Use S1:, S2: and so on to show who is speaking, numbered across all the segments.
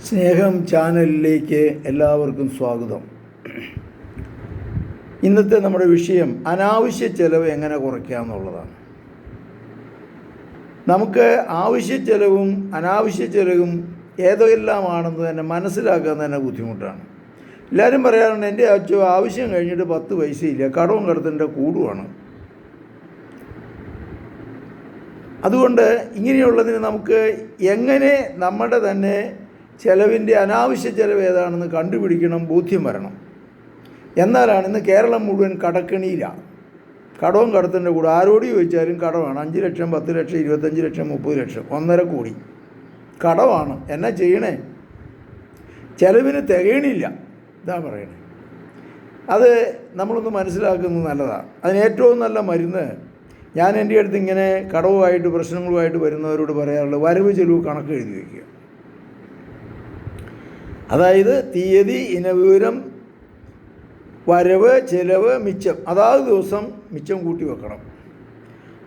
S1: സ്നേഹം ചാനലിലേക്ക് എല്ലാവർക്കും സ്വാഗതം. ഇന്നത്തെ നമ്മുടെ വിഷയം അനാവശ്യ ചെലവ് എങ്ങനെ കുറയ്ക്കാമെന്നുള്ളതാണ്. നമുക്ക് ആവശ്യ ചെലവും അനാവശ്യ ചെലവും ഏതെല്ലാമാണെന്ന് തന്നെ മനസ്സിലാക്കാൻ തന്നെ ബുദ്ധിമുട്ടാണ്. എല്ലാവരും പറയാറുണ്ട്, എൻ്റെ ആവശ്യം കഴിഞ്ഞിട്ട് 10 പൈസയില്ല, കടവും കടത്തിൻ്റെ കൂടുമാണ്. അതുകൊണ്ട് ഇങ്ങനെയുള്ളതിന് നമുക്ക് എങ്ങനെ നമ്മുടെ തന്നെ ചെലവിൻ്റെ അനാവശ്യ ചെലവ് ഏതാണെന്ന് കണ്ടുപിടിക്കണം, ബോധ്യം വരണം. എന്നാലാണ് ഇന്ന് കേരളം മുഴുവൻ കടക്കെണിയിലാണ്. കടവും കടത്തിൻ്റെ കൂടെ ആരോട് ചോദിച്ചാലും കടമാണ്. 5 ലക്ഷം, 10 ലക്ഷം, 25 ലക്ഷം, 30 ലക്ഷം, 1.5 കോടി കടമാണ്. എന്നാ ചെയ്യണേ? ചെലവിന് തികയണില്ല, ഇതാ പറയണേ. അത് നമ്മളൊന്ന് മനസ്സിലാക്കുന്നത് നല്ലതാണ്. അതിന് ഏറ്റവും നല്ല മരുന്ന്, ഞാൻ എൻ്റെ അടുത്ത് ഇങ്ങനെ കടവുമായിട്ട് പ്രശ്നങ്ങളുമായിട്ട് വരുന്നവരോട് പറയാറുള്ളത്, വരവ് ചെലവ് കണക്ക് എഴുതി വയ്ക്കുക. അതായത് തീയതി, ഇനവിവരം, വരവ്, ചെലവ്, മിച്ചം, അതാത് ദിവസം മിച്ചം കൂട്ടി വെക്കണം.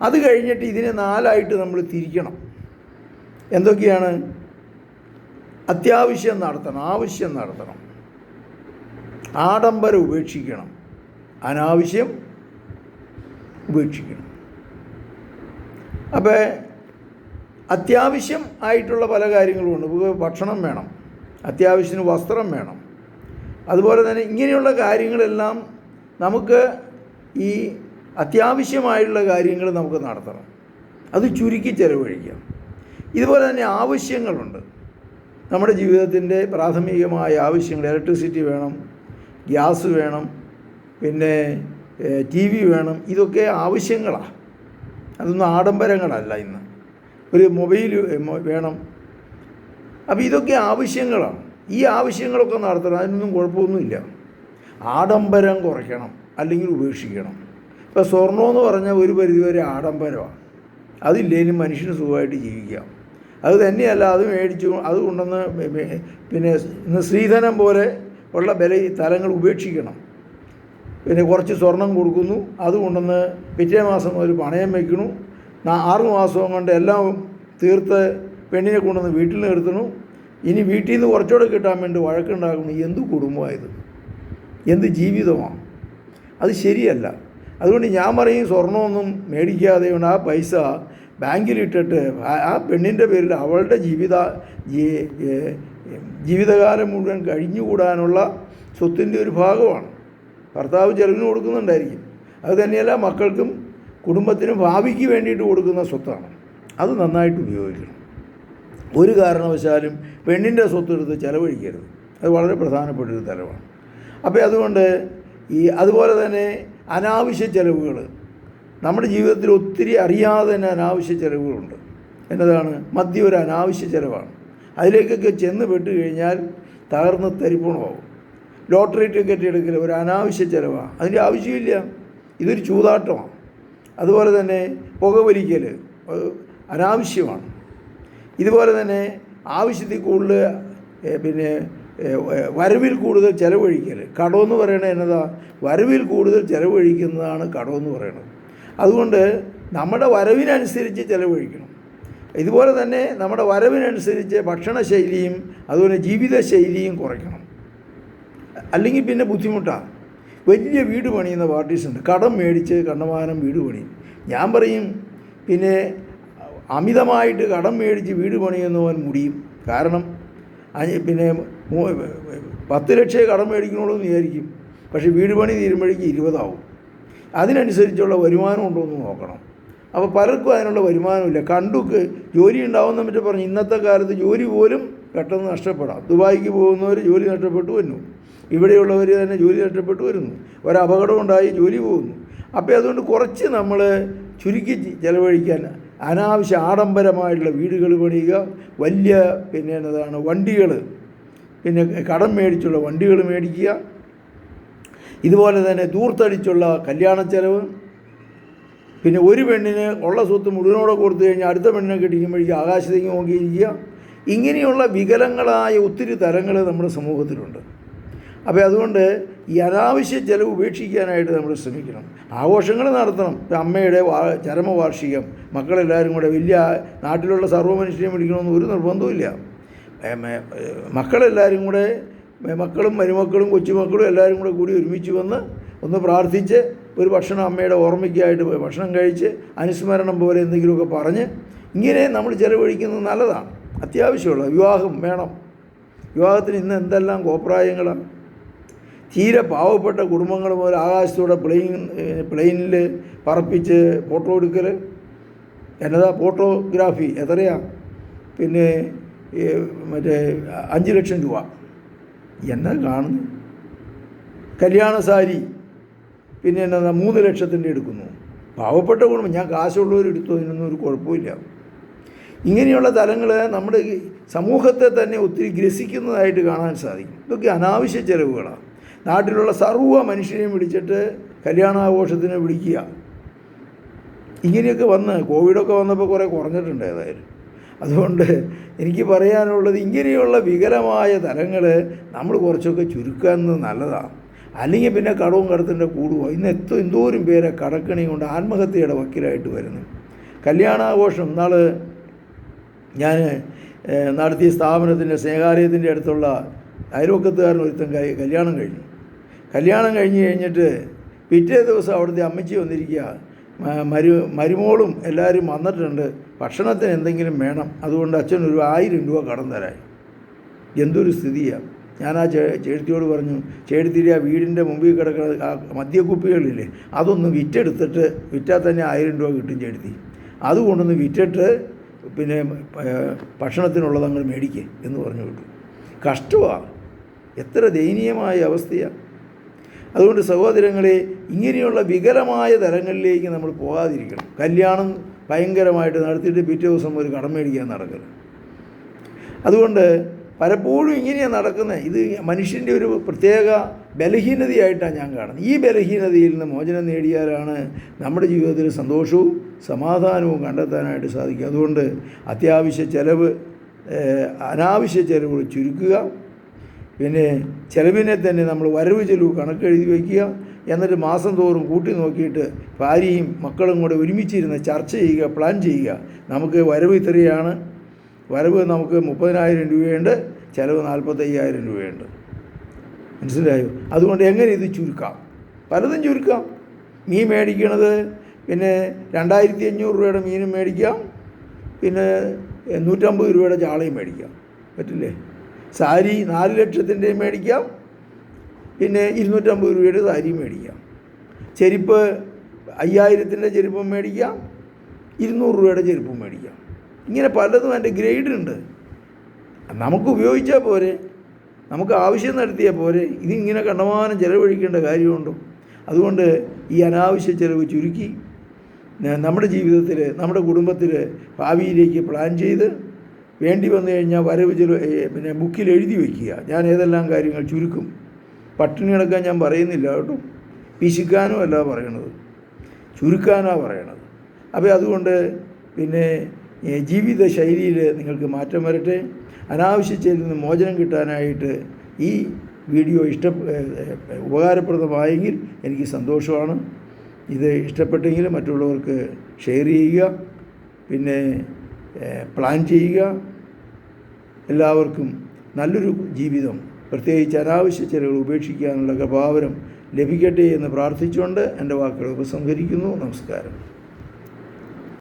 S1: അത് കഴിഞ്ഞിട്ട് ഇതിനെ 4ആയിട്ട് നമ്മൾ തിരിക്കണം. എന്തൊക്കെയാണ്? അത്യാവശ്യം നടത്തണം, ആവശ്യം നടത്തണം, ആഡംബരം ഉപേക്ഷിക്കണം, അനാവശ്യം ഉപേക്ഷിക്കണം. അപ്പോൾ അത്യാവശ്യം ആയിട്ടുള്ള പല കാര്യങ്ങളുമുണ്ട്. ഭക്ഷണം വേണം, അത്യാവശ്യത്തിന് വസ്ത്രം വേണം. അതുപോലെ തന്നെ ഇങ്ങനെയുള്ള കാര്യങ്ങളെല്ലാം നമുക്ക് ഈ അത്യാവശ്യമായുള്ള കാര്യങ്ങൾ നമുക്ക് നടത്തണം. അത് ചുരുക്കി ചെലവഴിക്കാം. ഇതുപോലെ തന്നെ ആവശ്യങ്ങളുണ്ട്. നമ്മുടെ ജീവിതത്തിൻ്റെ പ്രാഥമികമായ ആവശ്യങ്ങൾ, ഇലക്ട്രിസിറ്റി വേണം, ഗ്യാസ് വേണം, പിന്നെ TV വേണം. ഇതൊക്കെ ആവശ്യങ്ങളാണ്, അതൊന്നും ആഡംബരങ്ങളല്ല. ഇന്ന് ഒരു മൊബൈൽ വേണം. അപ്പോൾ ഇതൊക്കെ ആവശ്യങ്ങളാണ്. ഈ ആവശ്യങ്ങളൊക്കെ നടത്തണം, അതിനൊന്നും കുഴപ്പമൊന്നുമില്ല. ആഡംബരം കുറയ്ക്കണം, അല്ലെങ്കിൽ ഉപേക്ഷിക്കണം. ഇപ്പോൾ സ്വർണമെന്ന് പറഞ്ഞാൽ ഒരു പരിധിവരെ ആഡംബരമാണ്. അതില്ലേലും മനുഷ്യന് സുഖമായിട്ട് ജീവിക്കാം. അത് തന്നെയല്ല, അത് മേടിച്ചു അത് കൊണ്ടുവന്ന് പിന്നെ ഇന്ന് സ്ത്രീധനം പോലെ ഉള്ള തലങ്ങൾ ഉപേക്ഷിക്കണം. പിന്നെ കുറച്ച് സ്വർണം കൊടുക്കുന്നു, അത് കൊണ്ടുവന്ന് പിറ്റേ മാസം ഒരു പണയം വയ്ക്കണു. 6 മാസം കൊണ്ട് എല്ലാം തീർത്ത് പെണ്ണിനെ കൊണ്ടുവന്ന് വീട്ടിൽ നിർത്തണു. ഇനി വീട്ടിൽ നിന്ന് കുറച്ചുകൂടെ കിട്ടാൻ വേണ്ടി വഴക്കുണ്ടാക്കുന്നു. എന്ത് കുടുംബമായത്, എന്ത് ജീവിതമാണ്? അത് ശരിയല്ല. അതുകൊണ്ട് ഞാൻ പറയും, സ്വർണ്ണമൊന്നും മേടിക്കാതെ കൊണ്ട് ആ പൈസ ബാങ്കിലിട്ടിട്ട് ആ പെണ്ണിൻ്റെ പേരിൽ അവളുടെ ജീവിതകാലം മുഴുവൻ കഴിഞ്ഞുകൂടാനുള്ള സ്വത്തിൻ്റെ ഒരു ഭാഗമാണ്. ഭർത്താവ് ചെലവിന് കൊടുക്കുന്നുണ്ടായിരിക്കും. അത് തന്നെയല്ല, മക്കൾക്കും കുടുംബത്തിനും ഭാവിക്ക് വേണ്ടിയിട്ട് കൊടുക്കുന്ന സ്വത്താണ്. അത് നന്നായിട്ട് ഉപയോഗിക്കണം. ഒരു കാരണവശാലും പെണ്ണിൻ്റെ സ്വത്തെടുത്ത് ചെലവഴിക്കരുത്. അത് വളരെ പ്രധാനപ്പെട്ടൊരു തലമാണ്. അപ്പോൾ അതുകൊണ്ട് അതുപോലെ തന്നെ അനാവശ്യ ചെലവുകൾ, നമ്മുടെ ജീവിതത്തിൽ ഒത്തിരി അറിയാതെ തന്നെ അനാവശ്യ ചെലവുകളുണ്ട്. എന്നതാണ്? മദ്യം ഒരു അനാവശ്യ ചെലവാണ്. അതിലേക്കൊക്കെ ചെന്ന് പെട്ട് കഴിഞ്ഞാൽ തകർന്ന് തരിപ്പണമാകും. ലോട്ടറി ടിക്കറ്റ് എടുക്കൽ ഒരു അനാവശ്യ ചെലവാണ്, അതിൻ്റെ ആവശ്യമില്ല. ഇതൊരു ചൂതാട്ടമാണ്. അതുപോലെ തന്നെ പുകവലിക്കൽ അനാവശ്യമാണ്. ഇതുപോലെ തന്നെ ആവശ്യത്തിൽ കൂടുതൽ പിന്നെ വരവിൽ കൂടുതൽ ചിലവഴിക്കൽ, കടമെന്ന് പറയണത് എന്നതാ? വരവിൽ കൂടുതൽ ചിലവഴിക്കുന്നതാണ് കടമെന്ന് പറയണത്. അതുകൊണ്ട് നമ്മുടെ വരവിനനുസരിച്ച് ചിലവഴിക്കണം. ഇതുപോലെ തന്നെ നമ്മുടെ വരവിനനുസരിച്ച് ഭക്ഷണശൈലിയും അതുപോലെ ജീവിതശൈലിയും കുറയ്ക്കണം. അല്ലെങ്കിൽ പിന്നെ ബുദ്ധിമുട്ടാണ്. വലിയ വീട് പണിയുന്ന പാർട്ടീസുണ്ട്, കടം മേടിച്ച് കണ്ടമാനം വീട് പണിയും. ഞാൻ പറയും, പിന്നെ അമിതമായിട്ട് കടം മേടിച്ച് വീട് പണിയുന്നവൻ മുടിയും. കാരണം പിന്നെ 10 ലക്ഷം കടം മേടിക്കണുള്ളൂ എന്ന് വിചാരിക്കും, പക്ഷേ വീട് പണി തീരുമ്പോഴേക്ക് 20 ആവും. അതിനനുസരിച്ചുള്ള വരുമാനം ഉണ്ടോ എന്ന് നോക്കണം. അപ്പോൾ പലർക്കും അതിനുള്ള വരുമാനമില്ല. ജോലി ഉണ്ടാവുന്ന മറ്റേ പറഞ്ഞ്, ഇന്നത്തെ കാലത്ത് ജോലി പോലും പെട്ടെന്ന് നഷ്ടപ്പെടാം. ദുബായിക്ക് പോകുന്നവർ ജോലി നഷ്ടപ്പെട്ടു വരുന്നു, ഇവിടെയുള്ളവർ തന്നെ ജോലി നഷ്ടപ്പെട്ടു വരുന്നു, ഒരപകടം ഉണ്ടായി ജോലി പോകുന്നു. അപ്പോൾ അതുകൊണ്ട് കുറച്ച് നമ്മൾ ചുരുക്കി ചിലവഴിക്കാൻ, അനാവശ്യ ആഡംബരമായിട്ടുള്ള വീടുകൾ പണിയുക, വലിയ പിന്നെ എന്നതാണ് വണ്ടികൾ, പിന്നെ കടം മേടിച്ചുള്ള വണ്ടികൾ മേടിക്കുക. ഇതുപോലെ തന്നെ ദൂർത്തടിച്ചുള്ള കല്യാണ ചെലവ്. പിന്നെ ഒരു പെണ്ണിന് ഉള്ള സ്വത്ത് മുഴുവനോടെ കൊടുത്തു കഴിഞ്ഞാൽ അടുത്ത പെണ്ണിനെ കെട്ടിക്കുമ്പോഴേക്കും ആകാശത്തേക്ക് നോക്കിയിരിക്കുക. ഇങ്ങനെയുള്ള വികലങ്ങളായ ഒത്തിരി തരങ്ങൾ നമ്മുടെ സമൂഹത്തിലുണ്ട്. അപ്പോൾ അതുകൊണ്ട് ഈ അനാവശ്യ ചെലവ് ഉപേക്ഷിക്കാനായിട്ട് നമ്മൾ ശ്രമിക്കണം. ആഘോഷങ്ങൾ നടത്തണം. ഇപ്പം അമ്മയുടെ ചരമവാർഷികം, മക്കളെല്ലാവരും കൂടെ വലിയ നാട്ടിലുള്ള സർവ്വ മനുഷ്യരെയും വിളിക്കണമെന്ന് ഒരു നിർബന്ധവുമില്ല. മക്കളെല്ലാവരും കൂടെ, മക്കളും മരുമക്കളും കൊച്ചുമക്കളും എല്ലാവരും കൂടെ കൂടി ഒരുമിച്ച് വന്ന് ഒന്ന് പ്രാർത്ഥിച്ച് ഒരു ഭക്ഷണം അമ്മയുടെ ഓർമ്മയ്ക്കായിട്ട് ഭക്ഷണം കഴിച്ച് അനുസ്മരണം പോലെ എന്തെങ്കിലുമൊക്കെ പറഞ്ഞ് ഇങ്ങനെ നമ്മൾ ചിലവഴിക്കുന്നത് നല്ലതാണ്. അത്യാവശ്യമുള്ള വിവാഹം വേണം. വിവാഹത്തിന് ഇന്ന് എന്തെല്ലാം കോപ്രായങ്ങളാണ്. തീരെ പാവപ്പെട്ട കുടുംബങ്ങൾ മുതൽ ആകാശത്തൂടെ പ്ലെയിനിൽ പറപ്പിച്ച് ഫോട്ടോ എടുക്കൽ, എന്നതാ ഫോട്ടോഗ്രാഫി എത്രയാ, പിന്നെ മറ്റേ 5 ലക്ഷം രൂപ എന്നാ കാണുന്നു. കല്യാണ സാരി പിന്നെ എന്നതാ 3 ലക്ഷത്തിൻ്റെ എടുക്കുന്നു. പാവപ്പെട്ട കുടുംബം, ഞാൻ കാശുള്ളവർ എടുത്തു, അതിനൊന്നും ഒരു കുഴപ്പമില്ല. ഇങ്ങനെയുള്ള തലങ്ങൾ നമ്മുടെ സമൂഹത്തെ തന്നെ ഒത്തിരി ഗ്രസിക്കുന്നതായിട്ട് കാണാൻ സാധിക്കും. ഇതൊക്കെ അനാവശ്യ ചെലവുകളാണ്. നാട്ടിലുള്ള സർവ്വ മനുഷ്യരെയും വിളിച്ചിട്ട് കല്യാണാഘോഷത്തിന് വിളിക്കുക. ഇങ്ങനെയൊക്കെ വന്ന് കോവിഡൊക്കെ വന്നപ്പോൾ കുറേ കുറഞ്ഞിട്ടുണ്ട് ഏതായാലും. അതുകൊണ്ട് എനിക്ക് പറയാനുള്ളത്, ഇങ്ങനെയുള്ള വികലമായ തലങ്ങൾ നമ്മൾ കുറച്ചൊക്കെ ചുരുക്കുന്നത് നല്ലതാണ്. അല്ലെങ്കിൽ പിന്നെ കടവും കടത്തിൻ്റെ കൂടുക. ഇന്ന് എന്തോരം പേരെ കടക്കണി കൊണ്ട് ആത്മഹത്യയുടെ വക്കിലായിട്ട് വരുന്നു. കല്യാണാഘോഷം നാൾ ഞാൻ നടത്തിയ സ്ഥാപനത്തിൻ്റെ സ്നേഹാലയത്തിൻ്റെ അടുത്തുള്ള അയൽവക്കത്തുകാരൻ ഒരുത്തൻ കല്യാണം കഴിഞ്ഞിട്ട് പിറ്റേ ദിവസം അവിടുത്തെ അമ്മച്ചി വന്നിരിക്കുക, മരുമോളും എല്ലാവരും വന്നിട്ടുണ്ട്, ഭക്ഷണത്തിന് എന്തെങ്കിലും വേണം, അതുകൊണ്ട് അച്ഛൻ ഒരു 1000 രൂപ കടം തരാൻ. എന്തൊരു സ്ഥിതിയാണ്. ഞാൻ ആ ചേട്ടത്തിയോട് പറഞ്ഞു, ചേട്ടത്തിരി ആ വീടിൻ്റെ മുമ്പിൽ കിടക്കുന്ന ആ മദ്യക്കുപ്പികളില്ലേ, അതൊന്ന് വിറ്റെടുത്തിട്ട് വിറ്റാൽ തന്നെ 1000 രൂപ കിട്ടും ചേട്ടത്തി, അതുകൊണ്ടൊന്ന് വിറ്റിട്ട് പിന്നെ ഭക്ഷണത്തിനുള്ളത് അങ്ങ് മേടിക്കുക എന്ന് പറഞ്ഞു വിട്ടു. കഷ്ടമാണ്. എത്ര ദയനീയമായ അവസ്ഥയാണ്. അതുകൊണ്ട് സഹോദരങ്ങളെ, ഇങ്ങനെയുള്ള വികലമായ തലങ്ങളിലേക്ക് നമ്മൾ പോകാതിരിക്കണം. കല്യാണം ഭയങ്കരമായിട്ട് നടത്തിയിട്ട് പിറ്റേ ദിവസം ഒരു കടം മേടിക്കാൻ നടക്കരുത്. അതുകൊണ്ട് പലപ്പോഴും ഇങ്ങനെയാണ് നടക്കുന്നത്. ഇത് മനുഷ്യൻ്റെ ഒരു പ്രത്യേക ബലഹീനതയായിട്ടാണ് ഞാൻ കാണുന്നത്. ഈ ബലഹീനതയിൽ നിന്ന് മോചനം നേടിയാലാണ് നമ്മുടെ ജീവിതത്തിൽ സന്തോഷവും സമാധാനവും കണ്ടെത്താനായിട്ട് സാധിക്കുക. അതുകൊണ്ട് അനാവശ്യ ചിലവുകൾ ചുരുക്കുക. പിന്നെ ചിലവിനെ തന്നെ നമ്മൾ വരവ് ചെലവ് കണക്കെഴുതി വയ്ക്കുക. എന്നിട്ട് മാസം തോറും കൂട്ടി നോക്കിയിട്ട് ഭാര്യയും മക്കളും കൂടെ ഒരുമിച്ചിരുന്ന് ചർച്ച ചെയ്യുക, പ്ലാൻ ചെയ്യുക. നമുക്ക് വരവ് ഇത്രയാണ്, വരവ് നമുക്ക് 30,000 രൂപയുണ്ട്, ചിലവ് 45,000 രൂപയുണ്ട്. മനസ്സിലായോ? അതുകൊണ്ട് എങ്ങനെ ഇത് ചുരുക്കാം? പലതും ചുരുക്കാം. മീൻ മേടിക്കണത് പിന്നെ 2,500 രൂപയുടെ മീനും മേടിക്കാം, പിന്നെ 150 രൂപയുടെ ചാളയും മേടിക്കാം. പറ്റില്ലേ? സാരി 4 ലക്ഷത്തിൻ്റെയും മേടിക്കാം, പിന്നെ 250 രൂപയുടെ സാരിയും മേടിക്കാം. ചെരുപ്പ് 5000-ൻ്റെ ചെരുപ്പും മേടിക്കാം, 200 രൂപയുടെ ചെരുപ്പും മേടിക്കാം. ഇങ്ങനെ പലതും അതിൻ്റെ ഗ്രേഡ് ഉണ്ട്. നമുക്ക് ഉപയോഗിച്ചാൽ പോരെ, നമുക്ക് ആവശ്യം നടത്തിയാൽ പോരെ. ഇതിങ്ങനെ കണ്ടമാനം ചിലവഴിക്കേണ്ട കാര്യമുണ്ടോ? അതുകൊണ്ട് ഈ അനാവശ്യ ചിലവ് ചുരുക്കി നമ്മുടെ ജീവിതത്തിൽ, നമ്മുടെ കുടുംബത്തിൽ ഭാവിയിലേക്ക് പ്ലാൻ ചെയ്ത് വേണ്ടി വന്നു കഴിഞ്ഞാൽ വരവ് പിന്നെ ബുക്കിൽ എഴുതി വയ്ക്കുക. ഞാൻ ഏതെല്ലാം കാര്യങ്ങൾ ചുരുക്കും. പട്ടിണി കിടക്കാൻ ഞാൻ പറയുന്നില്ല കേട്ടോ, പിശുക്കാനോ അല്ല പറയണത്, ചുരുക്കാനാണ് പറയണത്. അപ്പോൾ അതുകൊണ്ട് പിന്നെ ജീവിത ശൈലിയിൽ നിങ്ങൾക്ക് മാറ്റം വരട്ടെ. അനാവശ്യത്തിൽ നിന്ന് മോചനം കിട്ടാനായിട്ട് ഈ വീഡിയോ ഉപകാരപ്രദമായെങ്കിൽ എനിക്ക് സന്തോഷമാണ്. ഇത് ഇഷ്ടപ്പെട്ടെങ്കിൽ മറ്റുള്ളവർക്ക് ഷെയർ ചെയ്യുക, പിന്നെ പ്ലാൻ ചെയ്യുക. എല്ലാവർക്കും നല്ലൊരു ജീവിതം, പ്രത്യേകിച്ച് അനാവശ്യ ചിലവുകൾ ഉപേക്ഷിക്കാനുള്ള കൃപാവരം ലഭിക്കട്ടെ എന്ന് പ്രാർത്ഥിച്ചുകൊണ്ട് എൻ്റെ വാക്കുകൾ ഉപസംഹരിക്കുന്നു. നമസ്കാരം.